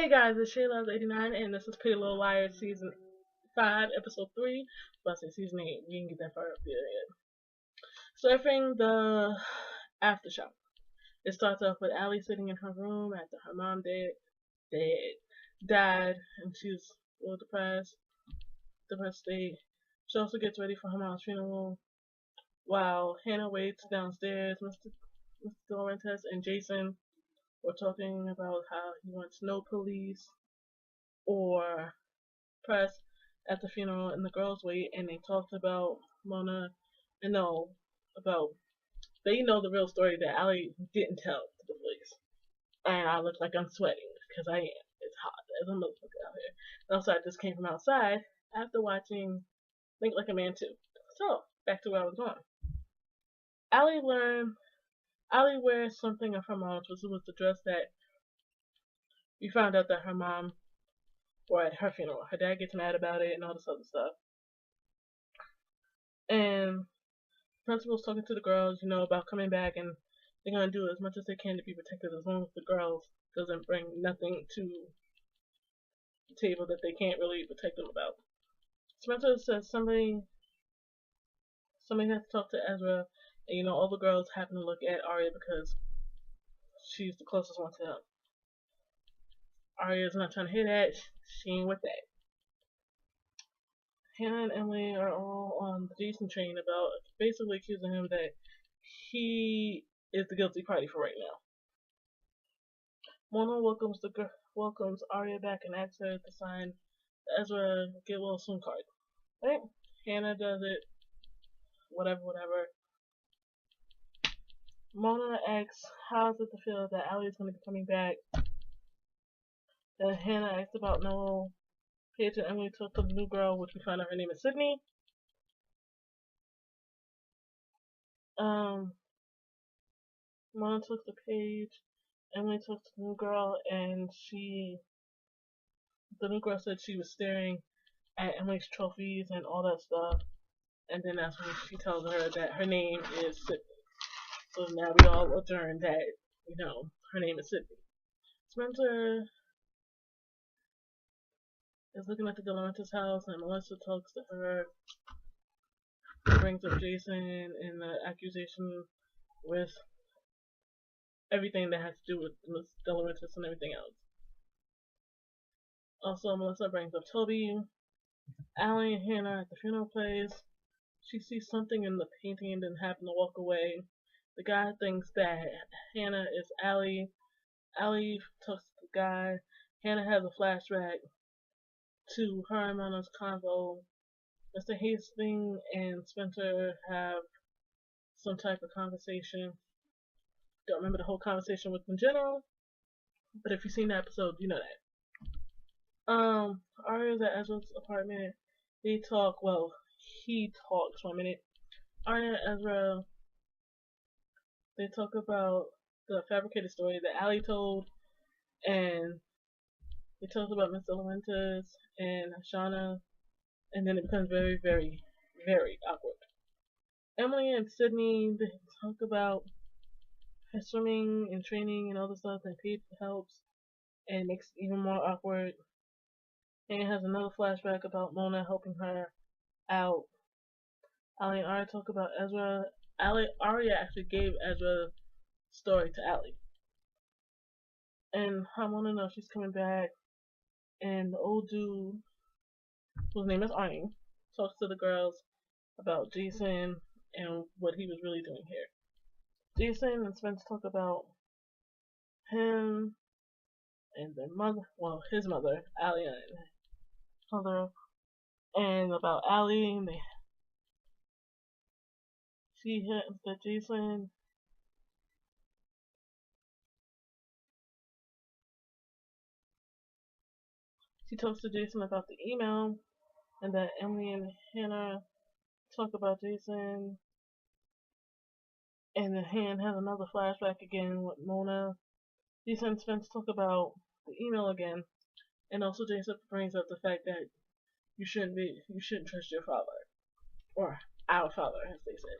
Hey guys, it's ShayLoves89 and this is Pretty Little Liars Season 5, Episode 3. Well, I say Season 8, we didn't get that far up there yet. Surfing the aftershock. It starts off with Allie sitting in her room after her mom died, and she's a little depressed state. She also gets ready for her mom's funeral while Hannah waits downstairs. Mr. Dorlantes and Jason were talking about how he wants no police or press at the funeral, and the girls wait, and they talked about Mona and about they know the real story that Allie didn't tell to the police. And I look like I'm sweating because I am. It's hot as a motherfucker out here. And also, I just came from outside after watching Think Like a Man 2. So back to where I was going. Allie wears something of her mom's, which was the dress that we found out that her mom wore at her funeral. Her dad gets mad about it and all this other stuff. And the principal's talking to the girls, about coming back, and they're gonna do as much as they can to be protected as long as the girls doesn't bring nothing to the table that they can't really protect them about. Spencer says somebody has to talk to Ezra, and all the girls happen to look at Arya because she's the closest one to him. Arya's not trying to hear that. She ain't with that. Hannah and Emily are all on the Jason train about basically accusing him that he is the guilty party for right now. Mona welcomes Arya back and asks her to sign the Ezra get well soon card. Right? Hannah does it. Whatever. Mona asks how is it to feel that Allie is going to be coming back. Then Hannah asks about Noel. Paige and Emily talk to the new girl, which we find out her name is Sydney. Mona talks to Paige. Emily talks to the new girl, and the new girl said she was staring at Emily's trophies and all that stuff. And then that's when she tells her that her name is Sydney. So now we all adjourn that, her name is Sydney. Spencer is looking at the DeLaurentis house, and Melissa talks to her. Brings up Jason and the accusation with everything that has to do with Miss DeLaurentis and everything else. Also, Melissa brings up Toby. Allie and Hannah at the funeral place. She sees something in the painting and then happens to walk away. The guy thinks that Hannah is Allie. Allie talks to the guy. Hannah has a flashback to her and Mona's convo. Mr. Hastings and Spencer have some type of conversation. Don't remember the whole conversation with in general, but if you've seen the episode, you know that. Arya's at Ezra's apartment. They talk. Well, he talks for a minute. Arya and Ezra. They talk about the fabricated story that Allie told, and they talk about Mr. Laurentiis and Shauna, and then it becomes very, very, very awkward. Emily and Sydney, they talk about her swimming and training and all the stuff, and Pete helps, and it makes it even more awkward. And has another flashback about Mona helping her out. Allie and Arya talk about Ezra. Arya actually gave Ezra story to Allie. And I want to know if she's coming back. And the old dude, whose name is Arnie, talks to the girls about Jason and what he was really doing here. Jason and Spence talk about him and their mother, his mother, Allie, and mother, and about Allie, and she hints that Jason she talks to Jason about the email, and that Emily and Hannah talk about Jason, and then Hannah has another flashback again with Mona. Jason and Spence talk about the email again, and also Jason brings up the fact that you shouldn't trust your father, or our father, as they said.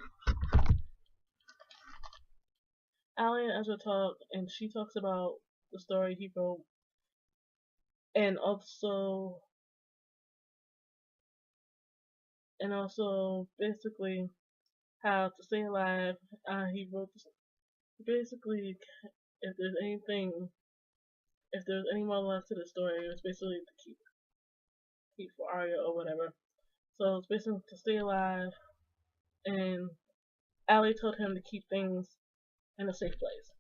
Allie and Ezra talk, and she talks about the story he wrote and also basically how to stay alive. He wrote this, basically if there's anything, if there's any more left to the story, it was basically to keep for Arya or whatever. So it's basically to stay alive, and Allie told him to keep things in a safe place.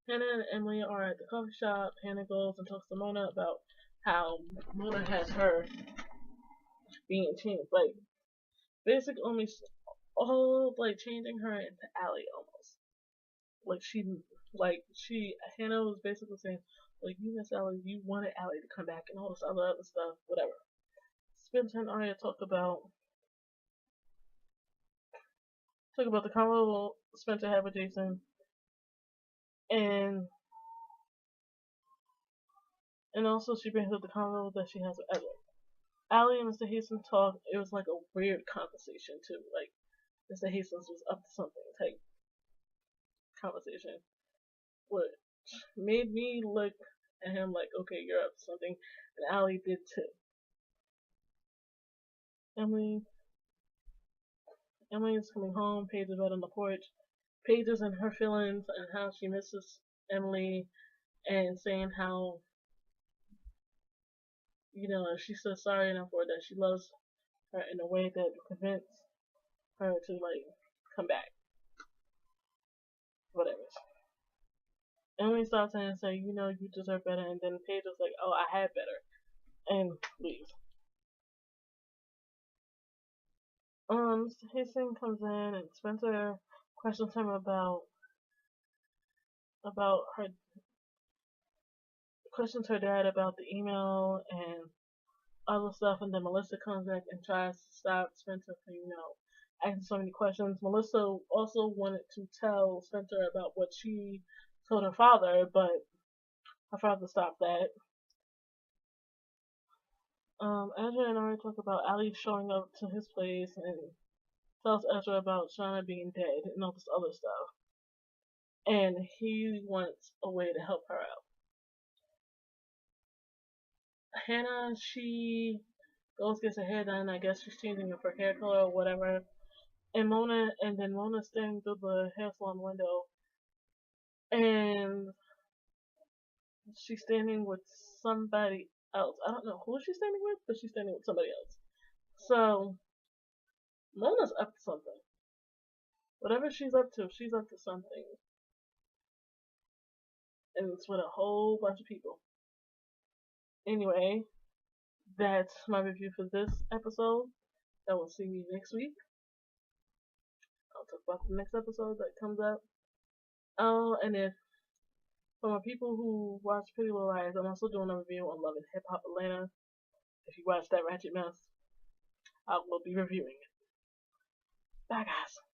Hannah and Emily are at the coffee shop. Hannah goes and talks to Mona about how Mona has her being changed, like basically almost all like changing her into Allie almost. Like she Hannah was basically saying, like you miss Allie, you wanted Allie to come back and all this other stuff, whatever. Spencer and Arya talk about the convo Spencer had with Jason, and also she brings up the convo that she has with Edward. Allie and Mr. Hastings talk. It was like a weird conversation too. Like Mr. Hastings was up to something type conversation, which made me look at him like, okay, you're up to something, and Allie did too. Emily Emily is coming home. Paige is right on the porch. Paige is in her feelings and how she misses Emily, and saying how she's so sorry enough for her, that she loves her in a way that prevents her to like come back. Whatever. Emily stops and say, you deserve better, and then Paige is like, oh, I had better, and leaves. Hastings comes in and Spencer questions him about her questions her dad about the email and other stuff, and then Melissa comes back and tries to stop Spencer from, asking so many questions. Melissa also wanted to tell Spencer about what she told her father, but her father stopped that. Ezra and Ari talk about Ali showing up to his place and tells Ezra about Shauna being dead and all this other stuff. And he wants a way to help her out. Hannah, she goes gets her hair done. I guess she's changing up her hair color or whatever. And then Mona's staring through the hair salon window, and she's standing with somebody else. I don't know who she's standing with, but she's standing with somebody else. So Mona's up to something. Whatever she's up to something. And it's with a whole bunch of people. Anyway, that's my review for this episode. I will see you next week. I'll talk about the next episode that comes up. Oh, and if for my people who watch Pretty Little Liars, I'm also doing a review on Love and Hip Hop Atlanta. If you watch that ratchet mess, I will be reviewing it. Bye, guys.